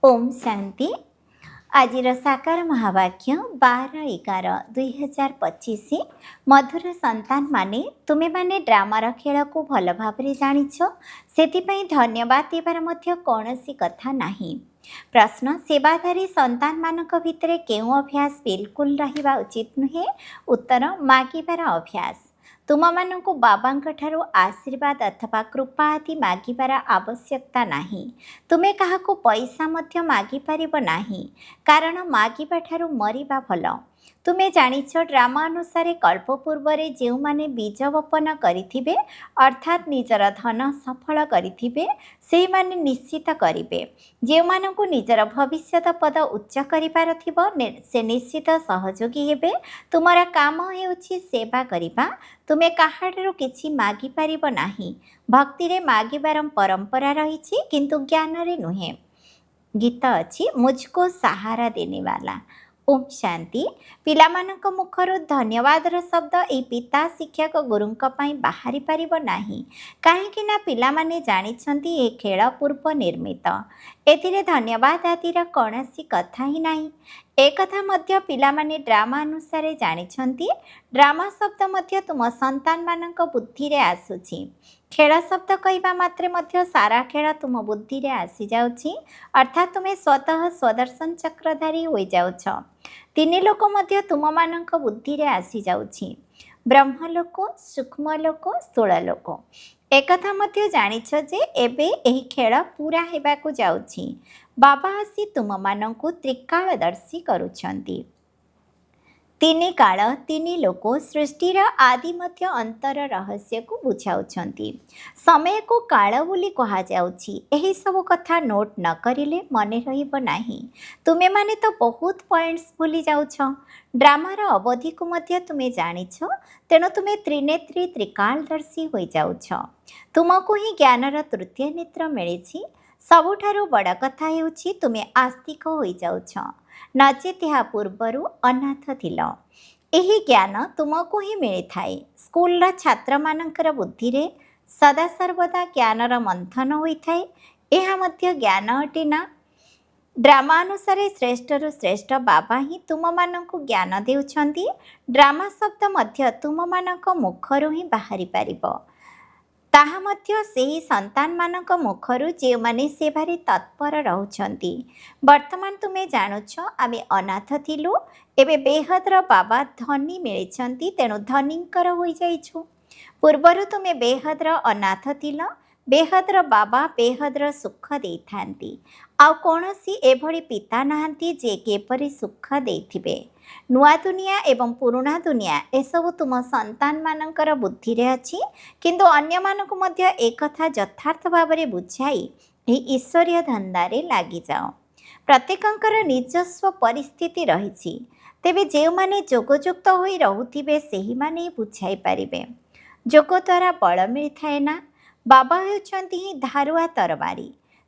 ओम शांति। आज साकार महावाक्य 12/11/2025। मधुर संतान माने तुमे माने ड्रामार खेल को भल भाव जानिछ, सेतिपई धन्यवाद देवार मध्य कौनसी कथा नाही। प्रश्न, सेवाधारी संतान मानक भितरे केउ अभ्यास बिल्कुल रहिबा उचित नुहे? उत्तर, मागिबार अभ्यास। तुमମାନଙ୍କୁ ବାବାଙ୍କଠାରୁ ଆଶୀର୍ବାଦ ଅଥବା କୃପା ଆଦି ମାଗିବାର ଆବଶ୍ୟକତା ନାହିଁ। ତୁମେ କାହାକୁ ପଇସା ମଧ୍ୟ ମାଗିପାରିବ ନାହିଁ, କାରଣ ମାଗିବାଠାରୁ ମରିବା ଭଲ। ତୁମେ ଜାଣିଛ, ଡ୍ରାମା ଅନୁସାରେ କଳ୍ପ ପୂର୍ବରେ ଯେଉଁମାନେ ବୀଜ ବପନ କରିଥିବେ ଅର୍ଥାତ୍ ନିଜର ଧନ ସଫଳ କରିଥିବେ, ସେଇମାନେ ନିଶ୍ଚିତ କରିବେ। ଯେଉଁମାନଙ୍କୁ ନିଜର ଭବିଷ୍ୟତ ପଦ ଉଚ୍ଚ କରିବାର ଥିବ ସେ ନିଶ୍ଚିତ ସହଯୋଗୀ ହେବେ। ତୁମର କାମ ହେଉଛି ସେବା କରିବା। ତୁମେ କାହାଠାରୁ କିଛି ମାଗିପାରିବ ନାହିଁ। ଭକ୍ତିରେ ମାଗିବାର ପରମ୍ପରା ରହିଛି, କିନ୍ତୁ ଜ୍ଞାନରେ ନୁହେଁ। ଗୀତ ଅଛି, ମୁଝକୋ ସାହାରା ଦେନେବାଲା। ଓମ୍ ଶାନ୍ତି। ପିଲାମାନଙ୍କ ମୁଖରୁ ଧନ୍ୟବାଦର ଶବ୍ଦ ଏହି ପିତା ଶିକ୍ଷକ ଗୁରୁଙ୍କ ପାଇଁ ବାହାରି ପାରିବ ନାହିଁ, କାହିଁକି ନା ପିଲାମାନେ ଜାଣିଛନ୍ତି ଏ ଖେଳ ପୂର୍ବ ନିର୍ମିତ। ଏଥିରେ ଧନ୍ୟବାଦ ଆଦିର କୌଣସି କଥା ହିଁ ନାହିଁ। ଏକଥା ମଧ୍ୟ ପିଲାମାନେ ଡ୍ରାମା ଅନୁସାରେ ଜାଣିଛନ୍ତି। ଡ୍ରାମା ଶବ୍ଦ ମଧ୍ୟ ତୁମ ସନ୍ତାନମାନଙ୍କ ବୁଦ୍ଧିରେ ଆସୁଛି। ଖେଳ ଶବ୍ଦ କହିବା ମାତ୍ରେ ମଧ୍ୟ ସାରା ଖେଳ ତୁମ ବୁଦ୍ଧିରେ ଆସିଯାଉଛି, ଅର୍ଥାତ୍ ତୁମେ ସ୍ୱତଃ ସ୍ୱଦର୍ଶନ ଚକ୍ରଧାରୀ ହୋଇଯାଉଛ। ତିନି ଲୋକ ମଧ୍ୟ ତୁମମାନଙ୍କ ବୁଦ୍ଧିରେ ଆସିଯାଉଛି, ବ୍ରହ୍ମଲୋକ, ସୂକ୍ଷ୍ମଲୋକ, ସ୍ଥୂଳଲୋକ। ଏକଥା ମଧ୍ୟ ଜାଣିଛ ଯେ ଏବେ ଏହି ଖେଳ ପୂରା ହେବାକୁ ଯାଉଛି। ବାବା ଆସି ତୁମମାନଙ୍କୁ ତ୍ରିକାଳଦର୍ଶୀ କରୁଛନ୍ତି। ତିନି କାଳ, ତିନି ଲୋକ, ସୃଷ୍ଟିର ଆଦି ମଧ୍ୟ ଅନ୍ତର ରହସ୍ୟକୁ ବୁଝାଉଛନ୍ତି। ସମୟକୁ କାଳ ବୋଲି କୁହାଯାଉଛି। ଏହିସବୁ କଥା ନୋଟ୍ ନ କରିଲେ ମନେ ରହିବ ନାହିଁ। ତୁମେମାନେ ତ ବହୁତ ପଏଣ୍ଟସ୍ ଭୁଲି ଯାଉଛ। ଡ୍ରାମାର ଅବଧିକୁ ମଧ୍ୟ ତୁମେ ଜାଣିଛ, ତେଣୁ ତୁମେ ତ୍ରିନେତ୍ରୀ ତ୍ରିକାଳଦର୍ଶୀ ହୋଇଯାଉଛ। ତୁମକୁ ହିଁ ଜ୍ଞାନର ତୃତୀୟ ନେତ୍ର ମିଳିଛି। ସବୁଠାରୁ ବଡ଼ କଥା ହେଉଛି ତୁମେ ଆସ୍ତିକ ହୋଇଯାଉଛ, ନଚେତ୍ ଏହା ପୂର୍ବରୁ ଅନାଥ ଥିଲ। ଏହି ଜ୍ଞାନ ତୁମକୁ ହିଁ ମିଳିଥାଏ। ସ୍କୁଲର ଛାତ୍ରମାନଙ୍କର ବୁଦ୍ଧିରେ ସଦାସର୍ବଦା ଜ୍ଞାନର ମନ୍ଥନ ହୋଇଥାଏ। ଏହା ମଧ୍ୟ ଜ୍ଞାନ ଅଟେ ନା? ଡ୍ରାମା ଅନୁସାରେ ଶ୍ରେଷ୍ଠରୁ ଶ୍ରେଷ୍ଠ ବାବା ହିଁ ତୁମମାନଙ୍କୁ ଜ୍ଞାନ ଦେଉଛନ୍ତି। ଡ୍ରାମା ଶବ୍ଦ ମଧ୍ୟ ତୁମମାନଙ୍କ ମୁଖରୁ ହିଁ ବାହାରି ପାରିବ, ତାହା ମଧ୍ୟ ସେହି ସନ୍ତାନମାନଙ୍କ ମୁଖରୁ ଯେଉଁମାନେ ସେବାରେ ତତ୍ପର ରହୁଛନ୍ତି। ବର୍ତ୍ତମାନ ତୁମେ ଜାଣୁଛ, ଆମେ ଅନାଥ ଥିଲୁ, ଏବେ ବେହଦର ବାବା ଧନୀ ମିଳିଛନ୍ତି, ତେଣୁ ଧନୀଙ୍କର ହୋଇଯାଇଛୁ। ପୂର୍ବରୁ ତୁମେ ବେହଦର ଅନାଥ ଥିଲ। ବେହଦର ବାବା ବେହଦର ସୁଖ ଦେଇଥାନ୍ତି। ଆଉ କୌଣସି ଏଭଳି ପିତା ନାହାନ୍ତି ଯେ କିପରି ସୁଖ ଦେଇଥିବେ। ନୂଆ ଦୁନିଆ ଏବଂ ପୁରୁଣା ଦୁନିଆ ଏସବୁ ତୁମ ସନ୍ତାନମାନଙ୍କର ବୁଦ୍ଧିରେ ଅଛି, କିନ୍ତୁ ଅନ୍ୟମାନଙ୍କୁ ମଧ୍ୟ ଏକଥା ଯଥାର୍ଥ ଭାବରେ ବୁଝାଇ ଏହି ଈଶ୍ୱରୀୟ ଧନ୍ଦାରେ ଲାଗିଯାଅ। ପ୍ରତ୍ୟେକଙ୍କର ନିଜସ୍ୱ ପରିସ୍ଥିତି ରହିଛି, ତେବେ ଯେଉଁମାନେ ଯୋଗଯୁକ୍ତ ହୋଇ ରହୁଥିବେ ସେହିମାନେ ହିଁ ବୁଝାଇ ପାରିବେ। ଯୋଗ ଦ୍ୱାରା ବଳ ମିଳିଥାଏ ନା? ବାବା ହେଉଛନ୍ତି ହିଁ ଧାରୁଆ ତରବାରୀ।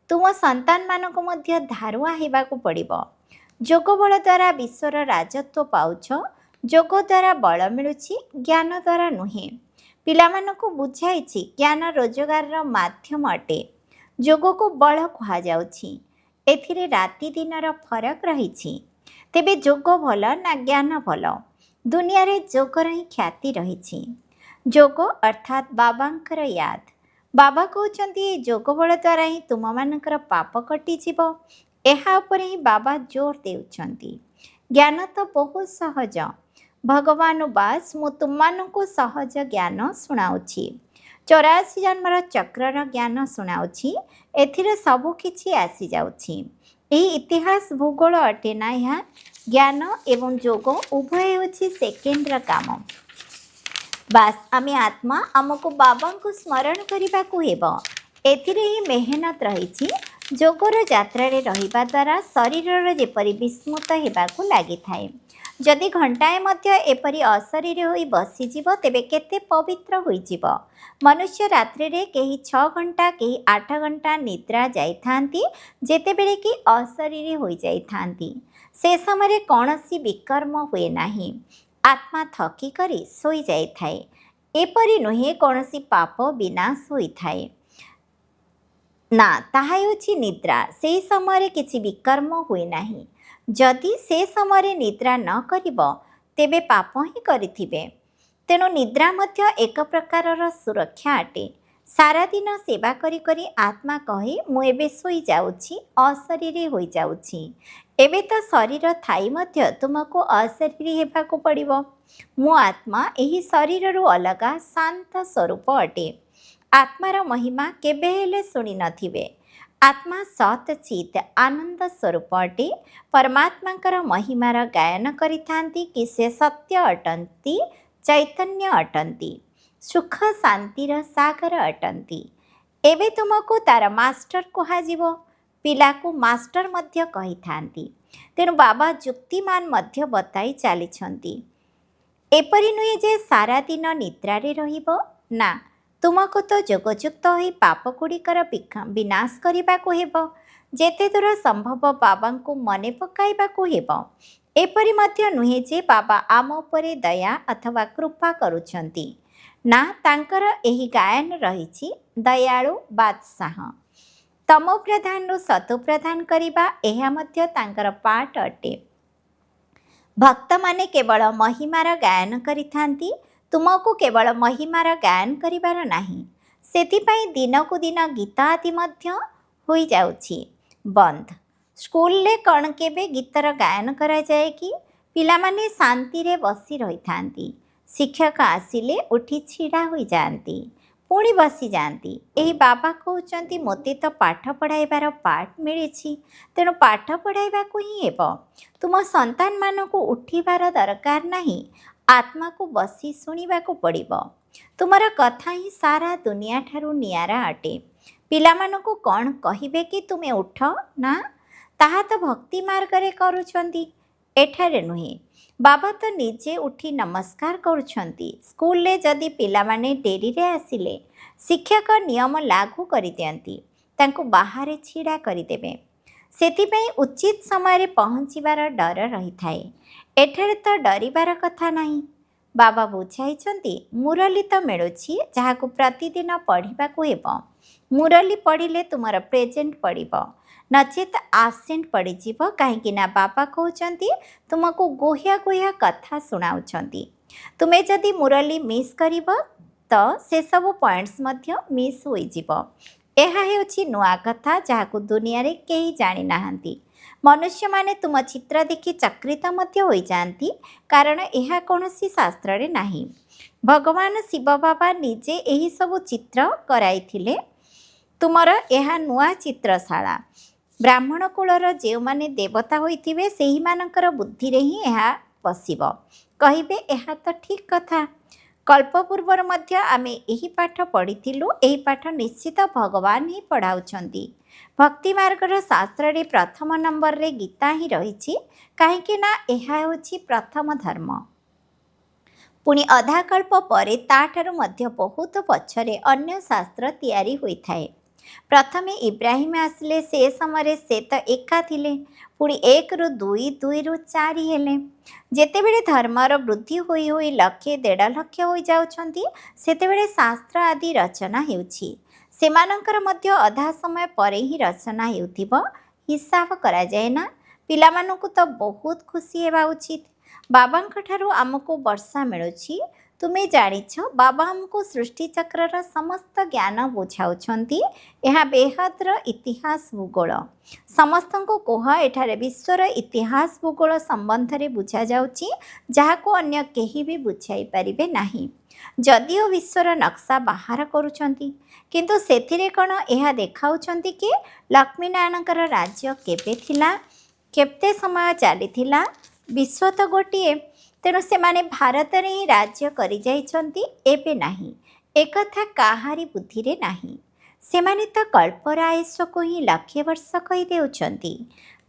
ତୁମ ସନ୍ତାନମାନଙ୍କୁ ମଧ୍ୟ ଧାରୁଆ ହେବାକୁ ପଡ଼ିବ। ଯୋଗ ବଳ ଦ୍ୱାରା ବିଶ୍ୱର ରାଜତ୍ୱ ପାଉଛ। ଯୋଗ ଦ୍ୱାରା ବଳ ମିଳୁଛି, ଜ୍ଞାନ ଦ୍ୱାରା ନୁହେଁ। ପିଲାମାନଙ୍କୁ ବୁଝାଇଛି, ଜ୍ଞାନ ରୋଜଗାରର ମାଧ୍ୟମ ଅଟେ। ଯୋଗକୁ ବଳ କୁହାଯାଉଛି। ଏଥିରେ ରାତି ଦିନର ଫରକ ରହିଛି। ତେବେ ଯୋଗ ଭଲ ନା ଜ୍ଞାନ ଭଲ? ଦୁନିଆରେ ଯୋଗର ହିଁ ଖ୍ୟାତି ରହିଛି। ଯୋଗ ଅର୍ଥାତ୍ ବାବାଙ୍କର ୟାଦ। ବାବା କହୁଛନ୍ତି ଏ ଯୋଗ ବଳ ଦ୍ୱାରା ହିଁ ତୁମମାନଙ୍କର ପାପ କଟିଯିବ। ଏହା ଉପରେ ହିଁ ବାବା ଜୋର ଦେଉଛନ୍ତି। ଜ୍ଞାନ ତ ବହୁତ ସହଜ। ଭଗବାନ ବାସ, ମୁଁ ତୁମମାନଙ୍କୁ ସହଜ ଜ୍ଞାନ ଶୁଣାଉଛି। 84 ଜନ୍ମର ଚକ୍ରର ଜ୍ଞାନ ଶୁଣାଉଛି। ଏଥିରେ ସବୁ କିଛି ଆସିଯାଉଛି। ଏହି ଇତିହାସ ଭୂଗୋଳ ଅଟେ ନା? ଏହା ଜ୍ଞାନ ଏବଂ ଯୋଗ ଉଭୟ ହେଉଛି ସେକେଣ୍ଡର କାମ। ବାସ୍, ଆମେ ଆତ୍ମା, ଆମକୁ ବାବାଙ୍କୁ ସ୍ମରଣ କରିବାକୁ ହେବ। ଏଥିରେ ହିଁ ମେହନତ ରହିଛି। ଯୋଗର ଯାତ୍ରାରେ ରହିବା ଦ୍ୱାରା ଶରୀରର ଯେପରି ବିସ୍ମୃତ ହେବାକୁ ଲାଗିଥାଏ। ଯଦି ଘଣ୍ଟାଏ ମଧ୍ୟ ଏପରି ଅଶରୀରୀ ହୋଇ ବସିଯିବ, ତେବେ କେତେ ପବିତ୍ର ହୋଇଯିବ। ମନୁଷ୍ୟ ରାତ୍ରିରେ କେହି 6 ଘଣ୍ଟା, କେହି 8 ଘଣ୍ଟା ନିଦ୍ରା ଯାଇଥାନ୍ତି, ଯେତେବେଳେ କି ଅଶରୀରୀ ହୋଇଯାଇଥାନ୍ତି। ସେ ସମୟରେ କୌଣସି ବିକର୍ମ ହୁଏ ନାହିଁ। ଆତ୍ମା ଥକି କରି ଶୋଇଯାଇଥାଏ। ଏପରି ନୁହେଁ କୌଣସି ପାପ ବିନାଶ ହୋଇଥାଏ। ନା, ତାହା ହେଉଛି ନିଦ୍ରା। ସେହି ସମୟରେ କିଛି ବିକର୍ମ ହୁଏ ନାହିଁ। ଯଦି ସେ ସମୟରେ ନିଦ୍ରା ନ କରିବ ତେବେ ପାପ ହିଁ କରିଥିବେ। ତେଣୁ ନିଦ୍ରା ମଧ୍ୟ ଏକ ପ୍ରକାରର ସୁରକ୍ଷା ଅଟେ। ସାରାଦିନ ସେବା କରି କରି ଆତ୍ମା କହେ ମୁଁ ଏବେ ଶୋଇଯାଉଛି, ଅଶରୀରୀ ହୋଇଯାଉଛି। ଏବେ ତ ଶରୀର ଥାଇ ମଧ୍ୟ ତୁମକୁ ଅଶରୀରୀ ହେବାକୁ ପଡ଼ିବ। ମୁଁ ଆତ୍ମା ଏହି ଶରୀରରୁ ଅଲଗା ଶାନ୍ତ ସ୍ୱରୂପ ଅଟେ। ଆତ୍ମାର ମହିମା କେବେ ହେଲେ ଶୁଣିନଥିବେ। ଆତ୍ମା ସତ୍ ଚିତ୍ ଆନନ୍ଦ ସ୍ୱରୂପ ଅଟେ। ପରମାତ୍ମାଙ୍କର ମହିମାର ଗାୟନ କରିଥାନ୍ତି କି ସେ ସତ୍ୟ ଅଟନ୍ତି, ଚୈତନ୍ୟ ଅଟନ୍ତି, ସୁଖ ଶାନ୍ତିର ସାଗର ଅଟନ୍ତି। ଏବେ ତୁମକୁ ତାର ମାଷ୍ଟର କୁହାଯିବ। ପିଲାକୁ ମାଷ୍ଟର ମଧ୍ୟ କହିଥାନ୍ତି। ତେଣୁ ବାବା ଯୁକ୍ତିମାନ ମଧ୍ୟ ବତାଇ ଚାଲିଛନ୍ତି। ଏପରି ନୁହେଁ ଯେ ସାରାଦିନ ନିଦ୍ରାରେ ରହିବ। ନା, ତୁମକୁ ତ ଯୋଗଯୁକ୍ତ ହୋଇ ପାପଗୁଡ଼ିକର ବିନାଶ କରିବାକୁ ହେବ। ଯେତେ ଦୂର ସମ୍ଭବ ବାବାଙ୍କୁ ମନେ ପକାଇବାକୁ ହେବ। ଏପରି ମଧ୍ୟ ନୁହେଁ ଯେ ବାବା ଆମ ଉପରେ ଦୟା ଅଥବା କୃପା କରୁଛନ୍ତି। ନା, ତାଙ୍କର ଏହି ଗାୟନ ରହିଛି ଦୟାଳୁ ବାଦଶାହ। ତମୋ ପ୍ରଧାନରୁ ସତୋ ପ୍ରଧାନ କରିବା ଏହା ମଧ୍ୟ ତାଙ୍କର ପାଠ ଅଟେ। ଭକ୍ତମାନେ କେବଳ ମହିମାର ଗାୟନ କରିଥାନ୍ତି। ତୁମକୁ କେବଳ ମହିମାର ଗାୟନ କରିବାର ନାହିଁ। ସେଥିପାଇଁ ଦିନକୁ ଦିନ ଗୀତ ଆଦି ମଧ୍ୟ ହୋଇଯାଉଛି ବନ୍ଦ। ସ୍କୁଲରେ କ'ଣ କେବେ ଗୀତର ଗାୟନ କରାଯାଏ କି? ପିଲାମାନେ ଶାନ୍ତିରେ ବସି ରହିଥାନ୍ତି। ଶିକ୍ଷକ ଆସିଲେ ଉଠି ଛିଡ଼ା ହୋଇଯାଆନ୍ତି, ପୁଣି ବସିଯାଆନ୍ତି। ଏହି ବାବା କହୁଛନ୍ତି ମୋତେ ତ ପାଠ ପଢ଼ାଇବାର ପାଠ ମିଳିଛି, ତେଣୁ ପାଠ ପଢ଼ାଇବାକୁ ହିଁ ହେବ। ତୁମ ସନ୍ତାନମାନଙ୍କୁ ଉଠିବାର ଦରକାର ନାହିଁ। ଆତ୍ମାକୁ ବସି ଶୁଣିବାକୁ ପଡ଼ିବ। ତୁମର କଥା ହିଁ ସାରା ଦୁନିଆଠାରୁ ନିଆରା ଅଟେ। ପିଲାମାନଙ୍କୁ କ'ଣ କହିବେ କି ତୁମେ ଉଠ? ନା, ତାହା ତ ଭକ୍ତି ମାର୍ଗରେ କରୁଛନ୍ତି, ଏଠାରେ ନୁହେଁ। ବାବା ତ ନିଜେ ଉଠି ନମସ୍କାର କରୁଛନ୍ତି। ସ୍କୁଲରେ ଯଦି ପିଲାମାନେ ଡେରିରେ ଆସିଲେ ଶିକ୍ଷକ ନିୟମ ଲାଗୁ କରିଦିଅନ୍ତି, ତାଙ୍କୁ ବାହାରେ ଛିଡ଼ା କରିଦେବେ। ସେଥିପାଇଁ ଉଚିତ ସମୟରେ ପହଞ୍ଚିବାର ଡର ରହିଥାଏ। ଏଠାରେ ତ ଡରିବାର କଥା ନାହିଁ। ବାବା ବୁଝାଇଛନ୍ତି ମୁରଲି ତ ମିଳୁଛି, ଯାହାକୁ ପ୍ରତିଦିନ ପଢ଼ିବାକୁ ହେବ। ମୁରଲି ପଢ଼ିଲେ ତୁମର ପ୍ରେଜେଣ୍ଟ ପଡ଼ିବ, ନଚେତ୍ ଆବସେଣ୍ଟ ପଡ଼ିଯିବ। କାହିଁକି ନା ବାବା କହୁଛନ୍ତି ତୁମକୁ ଗୁହ୍ୟ ଗୁହ୍ୟ କଥା ଶୁଣାଉଛନ୍ତି। ତୁମେ ଯଦି ମୁରଲି ମିସ୍ କରିବ ତ ସେସବୁ ପଏଣ୍ଟସ୍ ମଧ୍ୟ ମିସ୍ ହୋଇଯିବ। ଏହା ହେଉଛି ନୂଆ କଥା, ଯାହାକୁ ଦୁନିଆରେ କେହି ଜାଣିନାହାନ୍ତି। ମନୁଷ୍ୟମାନେ ତୁମ ଚିତ୍ର ଦେଖି ଚକିତ ମଧ୍ୟ ହୋଇଯାଆନ୍ତି, କାରଣ ଏହା କୌଣସି ଶାସ୍ତ୍ରରେ ନାହିଁ। ଭଗବାନ ଶିବ ବାବା ନିଜେ ଏହିସବୁ ଚିତ୍ର କରାଇଥିଲେ। ତୁମର ଏହା ନୂଆ ଚିତ୍ରଶାଳା। ବ୍ରାହ୍ମଣ କୁଳର ଯେଉଁମାନେ ଦେବତା ହୋଇଥିବେ ସେହିମାନଙ୍କର ବୁଦ୍ଧିରେ ହିଁ ଏହା ପଶିବ। କହିବେ ଏହା ତ ଠିକ୍ କଥା। କଳ୍ପ ପୂର୍ବରୁ ମଧ୍ୟ ଆମେ ଏହି ପାଠ ପଢ଼ିଥିଲୁ। ଏହି ପାଠ ନିଶ୍ଚିତ ଭଗବାନ ହିଁ ପଢ଼ାଉଛନ୍ତି। ଭକ୍ତି ମାର୍ଗର ଶାସ୍ତ୍ରରେ ପ୍ରଥମ ନମ୍ବରରେ ଗୀତା ହିଁ ରହିଛି। କାହିଁକି ନା ଏହା ହେଉଛି ପ୍ରଥମ ଧର୍ମ। ପୁଣି ଅଧାକଳ୍ପ ପରେ ତାଠାରୁ ମଧ୍ୟ ବହୁତ ପଛରେ ଅନ୍ୟ ଶାସ୍ତ୍ର ତିଆରି ହୋଇଥାଏ। ପ୍ରଥମେ ଇବ୍ରାହିମ ଆସିଲେ, ସେ ସମୟରେ ସେ ତ ଏକା ଥିଲେ। ପୁଣି 1ରୁ 2, 2ରୁ 4 ହେଲେ। ଯେତେବେଳେ ଧର୍ମର ବୃଦ୍ଧି ହୋଇ ହୋଇ ଲକ୍ଷେ 1.5 ଲକ୍ଷ ହୋଇଯାଉଛନ୍ତି, ସେତେବେଳେ ଶାସ୍ତ୍ର ଆଦି ରଚନା ହେଉଛି। ସେମାନଙ୍କର ମଧ୍ୟ ଅଧା ସମୟ ପରେ ହିଁ ରଚନା ହେଉଥିବ। ହିସାବ କରାଯାଏ ନା। ପିଲାମାନଙ୍କୁ ତ ବହୁତ ଖୁସି ହେବା ଉଚିତ। ବାବାଙ୍କଠାରୁ ଆମକୁ ବର୍ଷା ମିଳୁଛି। ତୁମେ ଜାଣିଛ ବାବା ଆମକୁ ସୃଷ୍ଟିଚକ୍ରର ସମସ୍ତ ଜ୍ଞାନ ବୁଝାଉଛନ୍ତି। ଏହା ବେହଦର ଇତିହାସ ଭୂଗୋଳ। ସମସ୍ତଙ୍କୁ କୁହ ଏଠାରେ ବିଶ୍ୱର ଇତିହାସ ଭୂଗୋଳ ସମ୍ବନ୍ଧରେ ବୁଝାଯାଉଛି, ଯାହାକୁ ଅନ୍ୟ କେହି ବି ବୁଝାଇ ପାରିବେ ନାହିଁ। ଯଦିଓ ବିଶ୍ୱର ନକ୍ସା ବାହାର କରୁଛନ୍ତି, କିନ୍ତୁ ସେଥିରେ କ'ଣ ଏହା ଦେଖାଉଛନ୍ତି କି ଲକ୍ଷ୍ମୀନାରାୟଣଙ୍କର ରାଜ୍ୟ କେବେ ଥିଲା, କେତେ ସମୟ ଚାଲିଥିଲା? ବିଶ୍ୱ ତ ଗୋଟିଏ। ତେଣୁ ସେମାନେ ଭାରତରେ ହିଁ ରାଜ୍ୟ କରିଯାଇଛନ୍ତି, ଏବେ ନାହିଁ। ଏକଥା କାହାରି ବୁଦ୍ଧିରେ ନାହିଁ। ସେମାନେ ତ କଳ୍ପର ଆୟୁଷକୁ ହିଁ ଲକ୍ଷେ ବର୍ଷ କହିଦେଉଛନ୍ତି।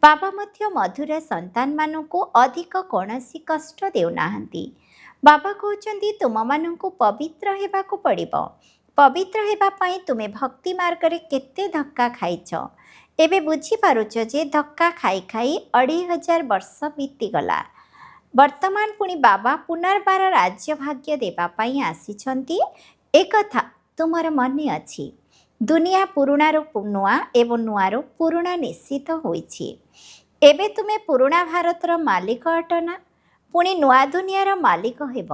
ବାବା ମଧ୍ୟ ମଧୁର ସନ୍ତାନମାନଙ୍କୁ ଅଧିକ କୌଣସି କଷ୍ଟ ଦେଉନାହାନ୍ତି। ବାବା କହୁଛନ୍ତି ତୁମମାନଙ୍କୁ ପବିତ୍ର ହେବାକୁ ପଡ଼ିବ। ପବିତ୍ର ହେବା ପାଇଁ ତୁମେ ଭକ୍ତି ମାର୍ଗରେ କେତେ ଧକ୍କା ଖାଇଛ। ଏବେ ବୁଝିପାରୁଛ ଯେ ଧକ୍କା ଖାଇ ଖାଇ 2500 ବର୍ଷ ବିତିଗଲା। ବର୍ତ୍ତମାନ ପୁଣି ବାବା ପୁନର୍ବାର ରାଜ୍ୟ ଭାଗ୍ୟ ଦେବା ପାଇଁ ଆସିଛନ୍ତି। ଏକଥା ତୁମର ମନେ ଅଛି। ଦୁନିଆ ପୁରୁଣାରୁ ନୂଆ ଏବଂ ନୂଆରୁ ପୁରୁଣା ନିଶ୍ଚିତ ହୋଇଛି। ଏବେ ତୁମେ ପୁରୁଣା ଭାରତର ମାଲିକ ଅଟ ନା? ପୁଣି ନୂଆ ଦୁନିଆର ମାଲିକ ହେବ।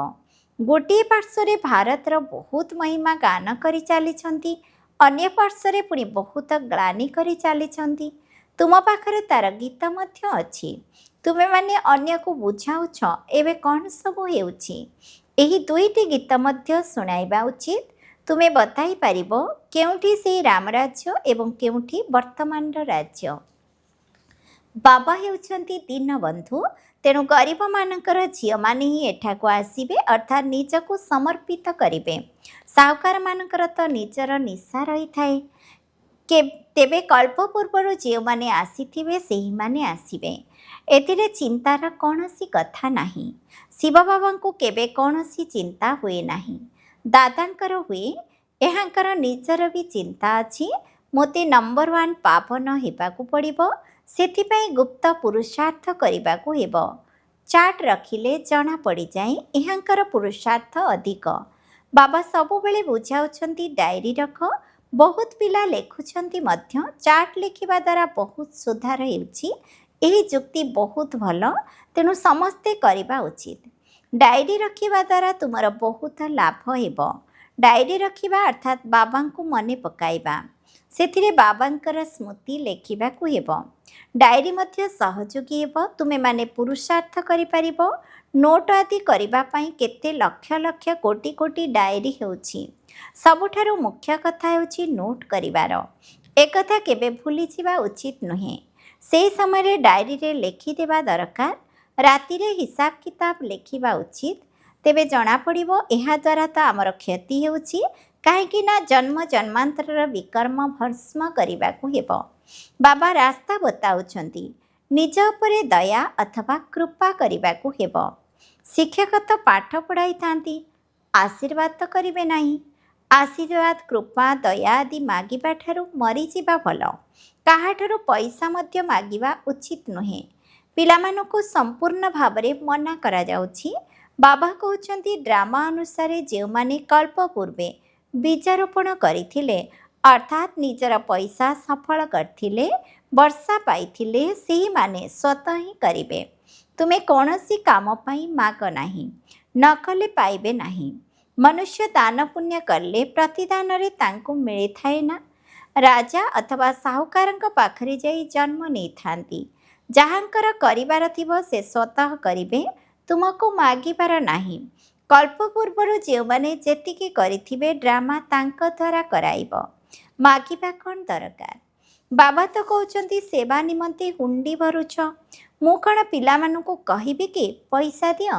ଗୋଟିଏ ପାର୍ଶ୍ୱରେ ଭାରତର ବହୁତ ମହିମା ଗାନ କରି ଚାଲିଛନ୍ତି, ଅନ୍ୟ ପାର୍ଶ୍ୱରେ ପୁଣି ବହୁତ ଗ୍ଳାନି କରି ଚାଲିଛନ୍ତି। ତୁମ ପାଖରେ ତା'ର ଗୀତ ମଧ୍ୟ ଅଛି। ତୁମେମାନେ ଅନ୍ୟକୁ ବୁଝାଉଛ ଏବେ କ'ଣ ସବୁ ହେଉଛି। ଏହି ଦୁଇଟି ଗୀତ ମଧ୍ୟ ଶୁଣାଇବା ଉଚିତ। ତୁମେ ବତାଇ ପାରିବ କେଉଁଠି ସେହି ରାମରାଜ୍ୟ ଏବଂ କେଉଁଠି ବର୍ତ୍ତମାନର ରାଜ୍ୟ। ବାବା ହେଉଛନ୍ତି ଦୀନବନ୍ଧୁ, ତେଣୁ ଗରିବମାନଙ୍କର ଝିଅମାନେ ହିଁ ଏଠାକୁ ଆସିବେ, ଅର୍ଥାତ୍ ନିଜକୁ ସମର୍ପିତ କରିବେ। ସାହୁକାରମାନଙ୍କର ତ ନିଜର ନିଶା ରହିଥାଏ। ତେବେ କଳ୍ପ ପୂର୍ବରୁ ଯେଉଁମାନେ ଆସିଥିବେ ସେହିମାନେ ଆସିବେ। ଏଥିରେ ଚିନ୍ତାର କୌଣସି କଥା ନାହିଁ। ଶିବ ବାବାଙ୍କୁ କେବେ କୌଣସି ଚିନ୍ତା ହୁଏ ନାହିଁ। ଦାଦାଙ୍କର ହୁଏ। ଏହାଙ୍କର ନିଜର ବି ଚିନ୍ତା ଅଛି। ମୋତେ ନମ୍ବର 1 ପାବନ ହେବାକୁ ପଡ଼ିବ, ସେଥିପାଇଁ ଗୁପ୍ତ ପୁରୁଷାର୍ଥ କରିବାକୁ ହେବ। ଚାର୍ଟ ରଖିଲେ ଜଣାପଡ଼ିଯାଏ ଏହାଙ୍କର ପୁରୁଷାର୍ଥ ଅଧିକ। ବାବା ସବୁବେଳେ ବୁଝାଉଛନ୍ତି ଡାଏରୀ ରଖ। ବହୁତ ପିଲା ଲେଖୁଛନ୍ତି ମଧ୍ୟ। ଚାର୍ଟ ଲେଖିବା ଦ୍ୱାରା ବହୁତ ସୁଧାର ହେଉଛି। ଏହି ଯୁକ୍ତି ବହୁତ ଭଲ, ତେଣୁ ସମସ୍ତେ କରିବା ଉଚିତ। ଡାଏରୀ ରଖିବା ଦ୍ୱାରା ତୁମର ବହୁତ ଲାଭ ହେବ। ଡାଏରୀ ରଖିବା ଅର୍ଥାତ୍ ବାବାଙ୍କୁ ମନେ ପକାଇବା। ସେଥିରେ ବାବାଙ୍କର ସ୍ମୃତି ଲେଖିବାକୁ ହେବ। ଡାଏରୀ ମଧ୍ୟ ସହଯୋଗୀ ହେବ। ତୁମେମାନେ ପୁରୁଷାର୍ଥ କରିପାରିବ। ନୋଟ୍ ଆଦି କରିବା ପାଇଁ କେତେ ଲକ୍ଷ ଲକ୍ଷ କୋଟି କୋଟି ଡାଏରୀ ହେଉଛି। ସବୁଠାରୁ ମୁଖ୍ୟ କଥା ହେଉଛି ନୋଟ୍ କରିବାର। ଏକଥା କେବେ ଭୁଲିଯିବା ଉଚିତ ନୁହେଁ। ସେହି ସମୟରେ ଡାଏରୀରେ ଲେଖିଦେବା ଦରକାର। ରାତିରେ ହିସାବ କିତାବ ଲେଖିବା ଉଚିତ। ତେବେ ଜଣାପଡ଼ିବ ଏହାଦ୍ୱାରା ତ ଆମର କ୍ଷତି ହେଉଛି, କାହିଁକି ନା ଜନ୍ମ ଜନ୍ମାନ୍ତରର ବିକର୍ମ ଭସ୍ମ କରିବାକୁ ହେବ। ବାବା ରାସ୍ତା ବତାଉଛନ୍ତି। ନିଜ ଉପରେ ଦୟା ଅଥବା କୃପା କରିବାକୁ ହେବ। ଶିକ୍ଷକ ତ ପାଠ ପଢ଼ାଇଥାନ୍ତି, ଆଶୀର୍ବାଦ ତ କରିବେ ନାହିଁ। ଆଶୀର୍ବାଦ, କୃପା, ଦୟା ଆଦି ମାଗିବା ଠାରୁ ମରିଯିବା ଭଲ। କାହାଠାରୁ ପଇସା ମଧ୍ୟ ମାଗିବା ଉଚିତ ନୁହେଁ। ପିଲାମାନଙ୍କୁ ସମ୍ପୂର୍ଣ୍ଣ ଭାବରେ ମନା କରାଯାଉଛି। ବାବା କହୁଛନ୍ତି ଡ୍ରାମା ଅନୁସାରେ ଯେଉଁମାନେ କଳ୍ପ ପୂର୍ବେ ବୀଜାରୋପଣ କରିଥିଲେ, ଅର୍ଥାତ୍ ନିଜର ପଇସା ସଫଳ କରିଥିଲେ, ବର୍ଷା ପାଇଥିଲେ, ସେହିମାନେ ସ୍ୱତଃ ହିଁ କରିବେ। ତୁମେ କୌଣସି କାମ ପାଇଁ ମାଗ ନାହିଁ, ନ କଲେ ପାଇବେ ନାହିଁ। ମନୁଷ୍ୟ ଦାନ ପୁଣ୍ୟ କଲେ ପ୍ରତିଦାନରେ ତାଙ୍କୁ ମିଳିଥାଏ ନା। ରାଜା ଅଥବା ସାହୁକାରଙ୍କ ପାଖରେ ଯାଇ ଜନ୍ମ ନେଇଥାନ୍ତି। ଯାହାଙ୍କର କରିବାର ଥିବ ସେ ସ୍ୱତଃ କରିବେ, ତୁମକୁ ମାଗିବାର ନାହିଁ। କଳ୍ପ ପୂର୍ବରୁ ଯେଉଁମାନେ ଯେତିକି କରିଥିବେ ଡ୍ରାମା ତାଙ୍କ ଦ୍ୱାରା କରାଇବ। ମାଗିବା କ'ଣ ଦରକାର? ବାବା ତ କହୁଛନ୍ତି ସେବା ନିମନ୍ତେ ହୁଣ୍ଡି ଭରୁଛ। ମୁଁ କ'ଣ ପିଲାମାନଙ୍କୁ କହିବି କି ପଇସା ଦିଅ?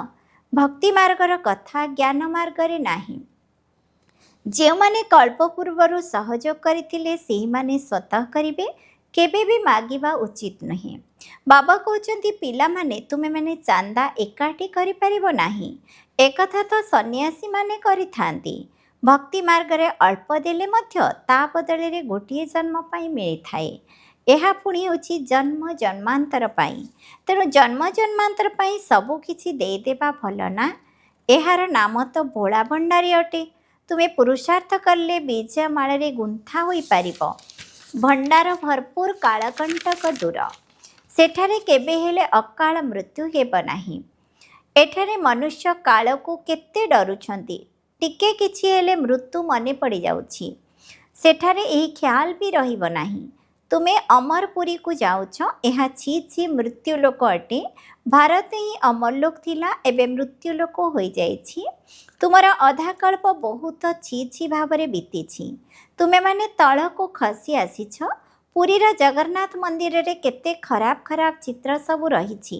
ଭକ୍ତି ମାର୍ଗର କଥା, ଜ୍ଞାନ ମାର୍ଗରେ ନାହିଁ। ଯେଉଁମାନେ କଳ୍ପ ପୂର୍ବରୁ ସହଯୋଗ କରିଥିଲେ ସେହିମାନେ ସ୍ୱତଃ କରିବେ। କେବେ ବି ମାଗିବା ଉଚିତ ନୁହେଁ। ବାବା କହୁଛନ୍ତି ପିଲାମାନେ ତୁମେମାନେ ଚାନ୍ଦା ଏକାଠି କରିପାରିବ ନାହିଁ। ଏକଥା ତ ସନ୍ନ୍ୟାସୀମାନେ କରିଥାନ୍ତି। ଭକ୍ତି ମାର୍ଗରେ ଅଳ୍ପ ଦେଲେ ମଧ୍ୟ ତା ବଦଳରେ ଗୋଟିଏ ଜନ୍ମ ପାଇଁ ମିଳିଥାଏ। ଏହା ପୁଣି ହେଉଛି ଜନ୍ମ ଜନ୍ମାନ୍ତର ପାଇଁ। ତେଣୁ ଜନ୍ମ ଜନ୍ମାନ୍ତର ପାଇଁ ସବୁ କିଛି ଦେଇଦେବା ଭଲ ନା। ଏହାର ନାମ ତ ଭୋଳା ଭଣ୍ଡାରୀ ଅଟେ। ତୁମେ ପୁରୁଷାର୍ଥ କଲେ ବୀଜମାଳାରେ ଗୁନ୍ଥା ହୋଇପାରିବ। ଭଣ୍ଡାର ଭରପୁର, କାଳକଣ୍ଟକ ଦୂର। ସେଠାରେ କେବେ ହେଲେ ଅକାଳ ମୃତ୍ୟୁ ହେବ ନାହିଁ। ଏଠାରେ ମନୁଷ୍ୟ କାଳକୁ କେତେ ଡରୁଛନ୍ତି। ଟିକେ କିଛି ହେଲେ ମୃତ୍ୟୁ ମନେ ପଡ଼ିଯାଉଛି। ସେଠାରେ ଏହି ଖ୍ୟାଲ ବି ରହିବ ନାହିଁ। ତୁମେ ଅମରପୁରୀକୁ ଯାଉଛ, ଏହା ଛି ଛି ମୃତ୍ୟୁଲୋକ ଅଟେ। ଭାରତ ହିଁ ଅମରଲୋକ ଥିଲା, ଏବେ ମୃତ୍ୟୁଲୋକ ହୋଇଯାଇଛି। ତୁମର ଅଧାକଳ୍ପ ବହୁତ ଛି ଛି ଭାବରେ ବିତିଛି। ତୁମେମାନେ ତଳକୁ ଖସି ଆସିଛ। ପୁରୀର ଜଗନ୍ନାଥ ମନ୍ଦିରରେ କେତେ ଖରାପ ଖରାପ ଚିତ୍ର ସବୁ ରହିଛି।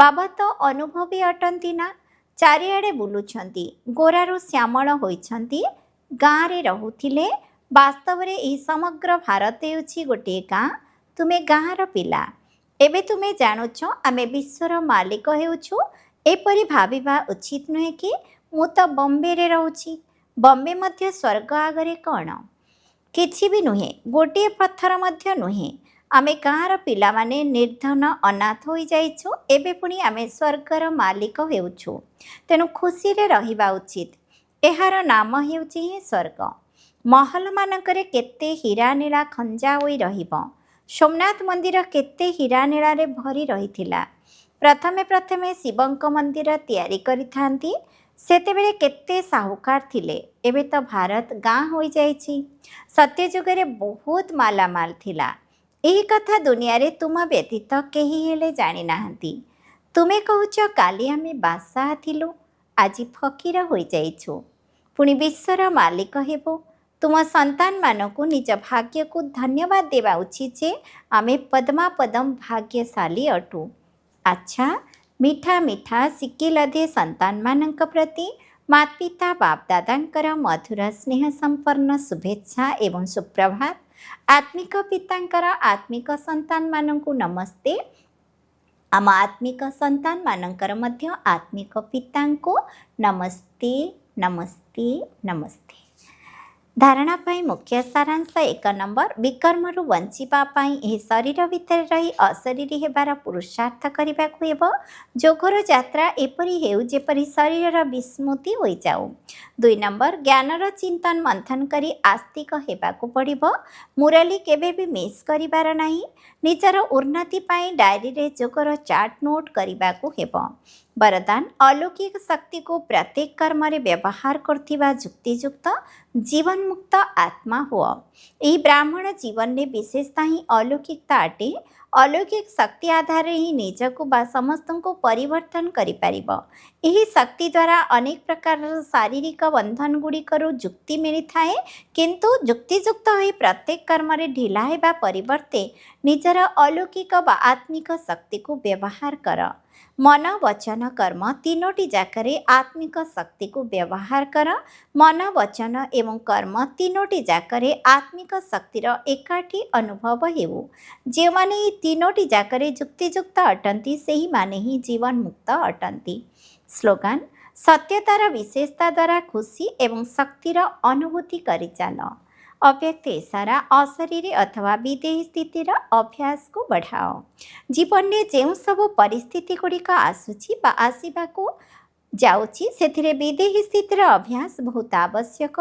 ବାବା ତ ଅନୁଭବୀ ଅଟନ୍ତି ନା। ଚାରିଆଡ଼େ ବୁଲୁଛନ୍ତି। ଗୋରାରୁ ଶ୍ୟାମଳ ହୋଇଛନ୍ତି। ଗାଁରେ ରହୁଥିଲେ। ବାସ୍ତବରେ ଏହି ସମଗ୍ର ଭାରତ ହେଉଛି ଗୋଟିଏ ଗାଁ। ତୁମେ ଗାଁର ପିଲା। ଏବେ ତୁମେ ଜାଣୁଛ ଆମେ ବିଶ୍ୱର ମାଲିକ ହେଉଛୁ। ଏପରି ଭାବିବା ଉଚିତ ନୁହେଁ କି ମୁଁ ତ ବମ୍ବେରେ ରହୁଛି। ବମ୍ବେ ମଧ୍ୟ ସ୍ୱର୍ଗ ଆଗରେ କ'ଣ? କିଛି ବି ନୁହେଁ। ଗୋଟିଏ ପଥର ମଧ୍ୟ ନୁହେଁ। ଆମେ ଗାଁର ପିଲାମାନେ ନିର୍ଧନ ଅନାଥ ହୋଇଯାଇଛୁ। ଏବେ ପୁଣି ଆମେ ସ୍ୱର୍ଗର ମାଲିକ ହେଉଛୁ। ତେଣୁ ଖୁସିରେ ରହିବା ଉଚିତ। ଏହାର ନାମ ହେଉଛି ହିଁ ସ୍ୱର୍ଗ। ମହଲମାନଙ୍କରେ କେତେ ହୀରାନୀଳା ଖଞ୍ଜା ହୋଇ ରହିବ। ସୋମନାଥ ମନ୍ଦିର କେତେ ହୀରାନୀଳାରେ ଭରି ରହିଥିଲା। ପ୍ରଥମେ ପ୍ରଥମେ ଶିବଙ୍କ ମନ୍ଦିର ତିଆରି କରିଥାନ୍ତି, ସେତେବେଳେ କେତେ ସାହୁକାର ଥିଲେ। ଏବେ ତ ଭାରତ ଗାଁ ହୋଇଯାଇଛି। ସତ୍ୟଯୁଗରେ ବହୁତ ମାଲାମାଲ ଥିଲା। ଏହି କଥା ଦୁନିଆରେ ତୁମ ବ୍ୟତୀତ କେହି ହେଲେ ଜାଣିନାହାନ୍ତି। ତୁମେ କହୁଛ କାଲି ଆମେ ବାଦଶାହ ଥିଲୁ, ଆଜି ଫକୀର ହୋଇଯାଇଛୁ, ପୁଣି ବିଶ୍ୱର ମାଲିକ ହେବ। ତୁମ ସନ୍ତାନମାନଙ୍କୁ ନିଜ ଭାଗ୍ୟକୁ ଧନ୍ୟବାଦ ଦେବା ଉଚିତ ଯେ ଆମେ ପଦ୍ମାପଦମ ଭାଗ୍ୟଶାଳୀ ଅଟୁ। ଆଚ୍ଛା, ମିଠା ମିଠା ଶିକିଲଧେ ସନ୍ତାନମାନଙ୍କ ପ୍ରତି ମାତୃପିତା ବାପଦାଦାଙ୍କର ମଧୁର ସ୍ନେହ ସମ୍ପନ୍ନ ଶୁଭେଚ୍ଛା ଏବଂ ସୁପ୍ରଭାତ। ଆତ୍ମିକ ପିତାଙ୍କର ଆତ୍ମିକ ସନ୍ତାନମାନଙ୍କୁ ନମସ୍ତେ। ଆମ ଆତ୍ମିକ ସନ୍ତାନମାନଙ୍କର ମଧ୍ୟ ଆତ୍ମିକ ପିତାଙ୍କୁ ନମସ୍ତେ ନମସ୍ତେ ନମସ୍ତେ। ଧାରଣା ପାଇଁ ମୁଖ୍ୟ ସାରାଂଶ 1 ନମ୍ବର, ବିକର୍ମରୁ ବଞ୍ଚିବା ପାଇଁ ଏହି ଶରୀର ଭିତରେ ରହି ଅଶରୀରୀ ହେବାର ପୁରୁଷାର୍ଥ କରିବାକୁ ହେବ। ଯୋଗର ଯାତ୍ରା ଏପରି ହେଉ ଯେପରି ଶରୀରର ବିସ୍ମୃତି ହୋଇଯାଉ। 2 ନମ୍ବର, ଜ୍ଞାନର ଚିନ୍ତନ ମନ୍ଥନ କରି ଆସ୍ତିକ ହେବାକୁ ପଡ଼ିବ। ମୁରଲି କେବେ ବି ମିସ୍ କରିବାର ନାହିଁ। ନିଜର ଉନ୍ନତି ପାଇଁ ଡାଏରୀରେ ଯୋଗର ଚାର୍ଟ ନୋଟ୍ କରିବାକୁ ହେବ। ବରଦାନ, ଅଲୌକିକ ଶକ୍ତିକୁ ପ୍ରତ୍ୟେକ କର୍ମରେ ବ୍ୟବହାର କରୁଥିବା ଯୁକ୍ତିଯୁକ୍ତ ଜୀବନମୁକ୍ତ ଆତ୍ମା ହୁଅ। ଏହି ବ୍ରାହ୍ମଣ ଜୀବନରେ ବିଶେଷତା ହିଁ ଅଲୌକିକତା ଅଟେ। ଅଲୌକିକ ଶକ୍ତି ଆଧାରରେ ହିଁ ନିଜକୁ ବା ସମସ୍ତଙ୍କୁ ପରିବର୍ତ୍ତନ କରିପାରିବ। ଏହି ଶକ୍ତି ଦ୍ୱାରା ଅନେକ ପ୍ରକାରର ଶାରୀରିକ ବନ୍ଧନଗୁଡ଼ିକରୁ ଯୁକ୍ତି ମିଳିଥାଏ, କିନ୍ତୁ ଯୁକ୍ତିଯୁକ୍ତ ହୋଇ ପ୍ରତ୍ୟେକ କର୍ମରେ ଢିଲା ହେବା ପରିବର୍ତ୍ତେ ନିଜର ଅଲୌକିକ ବା ଆତ୍ମିକ ଶକ୍ତିକୁ ବ୍ୟବହାର କର। ମନ, ବଚନ, କର୍ମ ତିନୋଟି ଯାକରେ ଆତ୍ମିକ ଶକ୍ତିକୁ ବ୍ୟବହାର କର। ମନ, ବଚନ ଏବଂ କର୍ମ ତିନୋଟି ଯାକରେ ଆତ୍ମିକ ଶକ୍ତିର ଏକାଠି ଅନୁଭବ ହେଉ। ଯେଉଁମାନେ ଏହି ତିନୋଟି ଯାକରେ ଯୁକ୍ତିଯୁକ୍ତ ଅଟନ୍ତି, ସେହିମାନେ ହିଁ ଜୀବନ ମୁକ୍ତ ଅଟନ୍ତି। ସ୍ଲୋଗାନ, ସତ୍ୟତାର ବିଶେଷତା ଦ୍ୱାରା ଖୁସି ଏବଂ ଶକ୍ତିର ଅନୁଭୂତି କରିଚାଲ। ଅବ୍ୟକ୍ତ ଇଶାରା, ଅଶରୀରୀ ଅଥବା ବିଦେହୀ ସ୍ଥିତିର ଅଭ୍ୟାସକୁ ବଢ଼ାଅ। ଜୀବନରେ ଯେଉଁ ସବୁ ପରିସ୍ଥିତି ଗୁଡ଼ିକ ଆସୁଛି ବା ଆସିବାକୁ ଯାଉଛି, ସେଥିରେ ବିଦେହୀ ସ୍ଥିତିର ଅଭ୍ୟାସ ବହୁତ ଆବଶ୍ୟକ।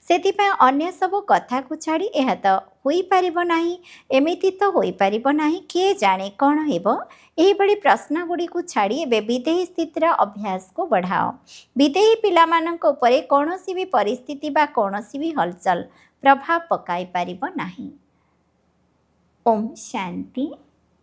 ସେଥିପାଇଁ ଅନ୍ୟ ସବୁ କଥାକୁ ଛାଡ଼ି ଏହା ତ ହୋଇପାରିବ ନାହିଁ, ଏମିତି ତ ହୋଇପାରିବ ନାହିଁ, କିଏ ଜାଣେ କ'ଣ ହେବ, ଏହିଭଳି ପ୍ରଶ୍ନଗୁଡ଼ିକୁ ଛାଡ଼ି ଏବେ ବିଦେହୀ ସ୍ଥିତିର ଅଭ୍ୟାସକୁ ବଢ଼ାଅ। ବିଦେହୀ ପିଲାମାନଙ୍କ ଉପରେ କୌଣସି ବି ପରିସ୍ଥିତି ବା କୌଣସି ବି ହଲଚଲ ପ୍ରଭାବ ପକାଇ ପାରିବ ନାହିଁ। ଓମ୍ ଶାନ୍ତି।